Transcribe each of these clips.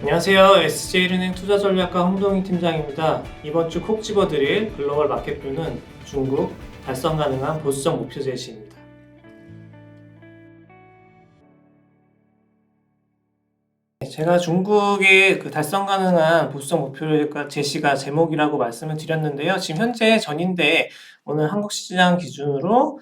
안녕하세요. SJ은행 투자전략가 홍동희 팀장입니다. 이번 주 콕 집어드릴 글로벌 마켓뷰는 중국 달성 가능한 보수적 목표 제시입니다. 제가 중국의 그 달성 가능한 보수적 목표 제시가 제목이라고 말씀을 드렸는데요. 지금 현재 전인대 오늘 한국 시장 기준으로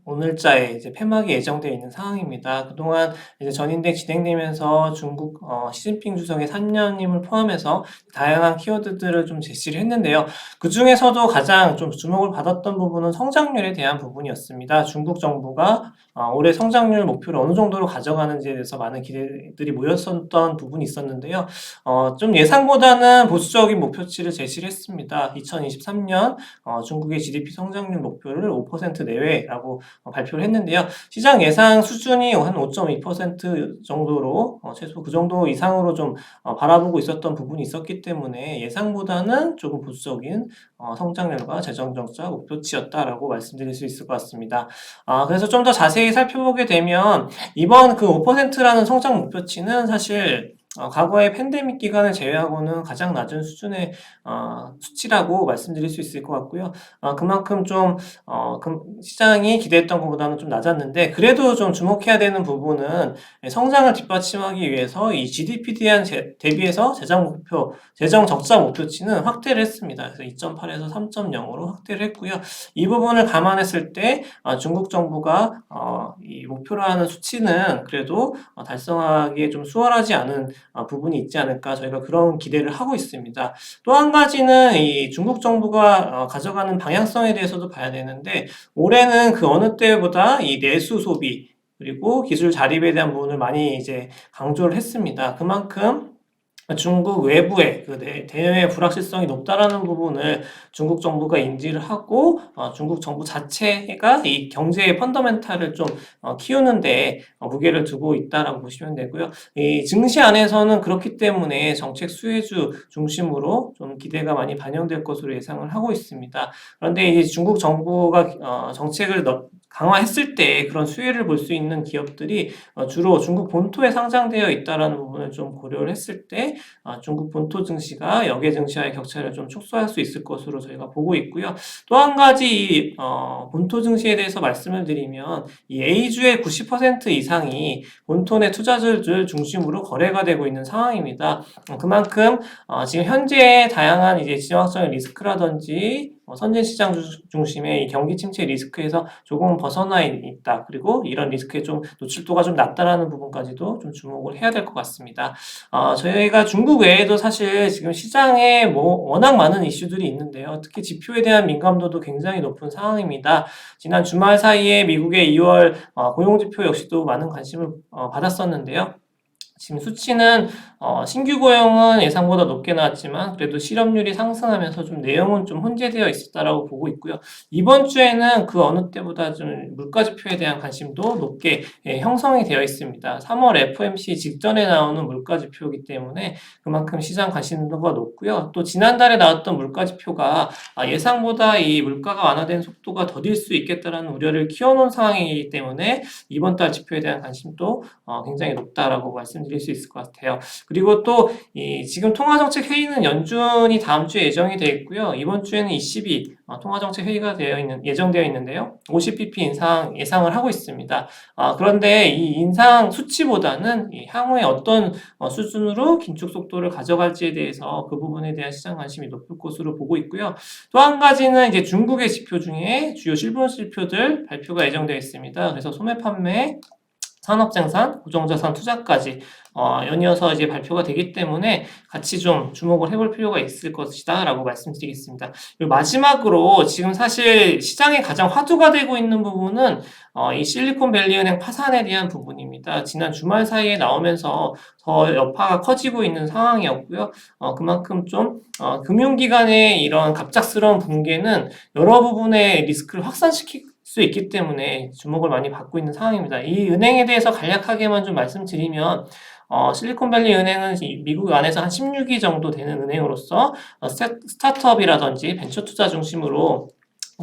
오늘자에 이제 폐막이 예정되어 있는 상황입니다. 그동안 이제 전인대 진행되면서 중국 시진핑 주석의 3년임을 포함해서 다양한 키워드들을 좀 제시를 했는데요. 그 중에서도 가장 좀 주목을 받았던 부분은 성장률에 대한 부분이었습니다. 중국 정부가 올해 성장률 목표를 어느 정도로 가져가는지에 대해서 많은 기대들이 모였었던 부분이 있었는데요. 좀 예상보다는 보수적인 목표치를 제시를 했습니다. 2023년 중국의 GDP 성장률 목표를 5% 내외라고 발표를 했는데요. 시장 예상 수준이 한 5.2% 정도로 최소 그 정도 이상으로 좀 바라보고 있었던 부분이 있었기 때문에 예상보다는 조금 보수적인 성장률과 재정 적자 목표치였다라고 말씀드릴 수 있을 것 같습니다. 그래서 좀 더 자세히 살펴보게 되면 이번 그 5%라는 성장 목표치는 사실 과거의 팬데믹 기간을 제외하고는 가장 낮은 수준의 수치라고 말씀드릴 수 있을 것 같고요. 그만큼 좀 시장이 기대했던 것보다는 좀 낮았는데 그래도 좀 주목해야 되는 부분은 성장을 뒷받침하기 위해서 이 GDP 대비해서 재정 적자 목표치는 확대를 했습니다. 그래서 2.8에서 3.0으로 확대를 했고요. 이 부분을 감안했을 때 중국 정부가 이 목표로 하는 수치는 그래도 달성하기에 좀 수월하지 않은 부분이 있지 않을까 저희가 그런 기대를 하고 있습니다. 또 한 가지는 이 중국 정부가 가져가는 방향성에 대해서도 봐야 되는데 올해는 그 어느 때보다 이 내수 소비 그리고 기술 자립에 대한 부분을 많이 이제 강조를 했습니다. 그만큼 중국 외부의 그 대외 불확실성이 높다라는 부분을 중국 정부가 인지를 하고 중국 정부 자체가 이 경제의 펀더멘탈을 좀 키우는데 무게를 두고 있다라고 보시면 되고요. 이 증시 안에서는 그렇기 때문에 정책 수혜주 중심으로 좀 기대가 많이 반영될 것으로 예상을 하고 있습니다. 그런데 이제 중국 정부가 정책을 강화했을 때 그런 수혜를 볼 수 있는 기업들이 주로 중국 본토에 상장되어 있다라는 부분을 좀 고려를 했을 때 중국 본토 증시가 역외 증시와의 격차를 좀 축소할 수 있을 것으로 저희가 보고 있고요. 또 한 가지 본토 증시에 대해서 말씀을 드리면 이 A주의 90% 이상이 본토 내 투자자들 중심으로 거래가 되고 있는 상황입니다. 그만큼 지금 현재 다양한 이제 지정학적인 리스크라든지 선진 시장 중심의 이 경기 침체 리스크에서 조금 벗어나 있다. 그리고 이런 리스크에 좀 노출도가 좀 낮다라는 부분까지도 좀 주목을 해야 될 것 같습니다. 저희가 중국 외에도 사실 지금 시장에 워낙 많은 이슈들이 있는데요. 특히 지표에 대한 민감도도 굉장히 높은 상황입니다. 지난 주말 사이에 미국의 2월 고용지표 역시도 많은 관심을 받았었는데요. 지금 수치는 신규 고용은 예상보다 높게 나왔지만 그래도 실업률이 상승하면서 좀 내용은 좀 혼재되어 있었다라고 보고 있고요. 이번 주에는 그 어느 때보다 좀 물가 지표에 대한 관심도 높게 형성이 되어 있습니다. 3월 FOMC 직전에 나오는 물가 지표이기 때문에 그만큼 시장 관심도가 높고요. 또 지난달에 나왔던 물가 지표가 예상보다 이 물가가 완화된 속도가 더딜 수 있겠다라는 우려를 키워놓은 상황이기 때문에 이번 달 지표에 대한 관심도 굉장히 높다라고 말씀드릴 수 있을 것 같아요. 그리고 또 지금 통화정책 회의는 연준이 다음 주에 예정이 되어 있고요. 이번 주에는 ECB 통화정책 회의가 예정되어 있는데요. 50bp 인상 예상을 하고 있습니다. 그런데 이 인상 수치보다는 향후에 어떤 수준으로 긴축 속도를 가져갈지에 대해서 그 부분에 대한 시장 관심이 높을 것으로 보고 있고요. 또 한 가지는 이제 중국의 지표 중에 주요 실물 지표들 발표가 예정되어 있습니다. 그래서 소매 판매 산업생산, 고정자산 투자까지 연이어서 이제 발표가 되기 때문에 같이 좀 주목을 해볼 필요가 있을 것이다 라고 말씀드리겠습니다. 그리고 마지막으로 지금 사실 시장에 가장 화두가 되고 있는 부분은 이 실리콘밸리 은행 파산에 대한 부분입니다. 지난 주말 사이에 나오면서 더 여파가 커지고 있는 상황이었고요. 그만큼 좀 금융기관의 이런 갑작스러운 붕괴는 여러 부분의 리스크를 확산시킬 수 있기 때문에 주목을 많이 받고 있는 상황입니다. 이 은행에 대해서 간략하게만 좀 말씀드리면 실리콘밸리 은행은 미국 안에서 한 16위 정도 되는 은행으로서 스타트업이라든지 벤처 투자 중심으로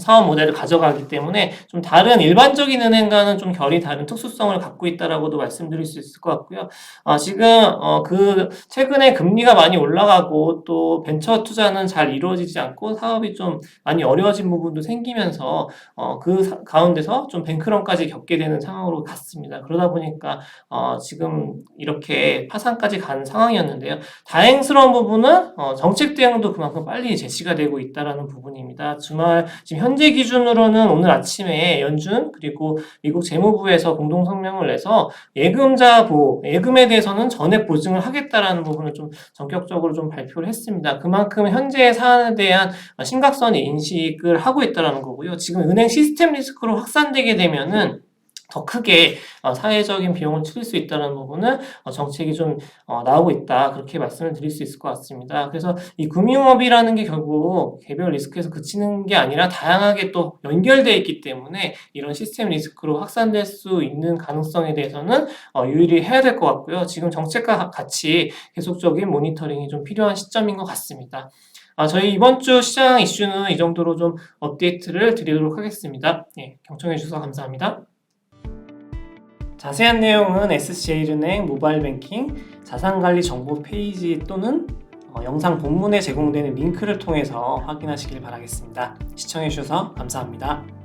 사업 모델을 가져가기 때문에 좀 다른 일반적인 은행과는 좀 결이 다른 특수성을 갖고 있다라고도 말씀드릴 수 있을 것 같고요. 지금 최근에 금리가 많이 올라가고 또 벤처 투자는 잘 이루어지지 않고 사업이 좀 많이 어려워진 부분도 생기면서 가운데서 좀 뱅크런까지 겪게 되는 상황으로 갔습니다. 그러다 보니까 지금 이렇게 파산까지 간 상황이었는데요. 다행스러운 부분은 정책 대응도 그만큼 빨리 제시가 되고 있다라는 부분입니다. 주말 지금 현재 기준으로는 오늘 아침에 연준 그리고 미국 재무부에서 공동 성명을 내서 예금자 보호, 예금에 대해서는 전액 보증을 하겠다라는 부분을 좀 전격적으로 좀 발표를 했습니다. 그만큼 현재 사안에 대한 심각성을 인식을 하고 있다라는 거고요. 지금 은행 시스템 리스크로 확산되게 되면은 더 크게 사회적인 비용을 치를 수 있다는 부분은 정책이 좀 나오고 있다. 그렇게 말씀을 드릴 수 있을 것 같습니다. 그래서 이 금융업이라는 게 결국 개별 리스크에서 그치는 게 아니라 다양하게 또 연결되어 있기 때문에 이런 시스템 리스크로 확산될 수 있는 가능성에 대해서는 유의를 해야 될 것 같고요. 지금 정책과 같이 계속적인 모니터링이 좀 필요한 시점인 것 같습니다. 저희 이번 주 시장 이슈는 이 정도로 좀 업데이트를 드리도록 하겠습니다. 예, 경청해 주셔서 감사합니다. 자세한 내용은 SC제일은행 모바일 뱅킹 자산관리 정보 페이지 또는 영상 본문에 제공되는 링크를 통해서 확인하시길 바라겠습니다. 시청해 주셔서 감사합니다.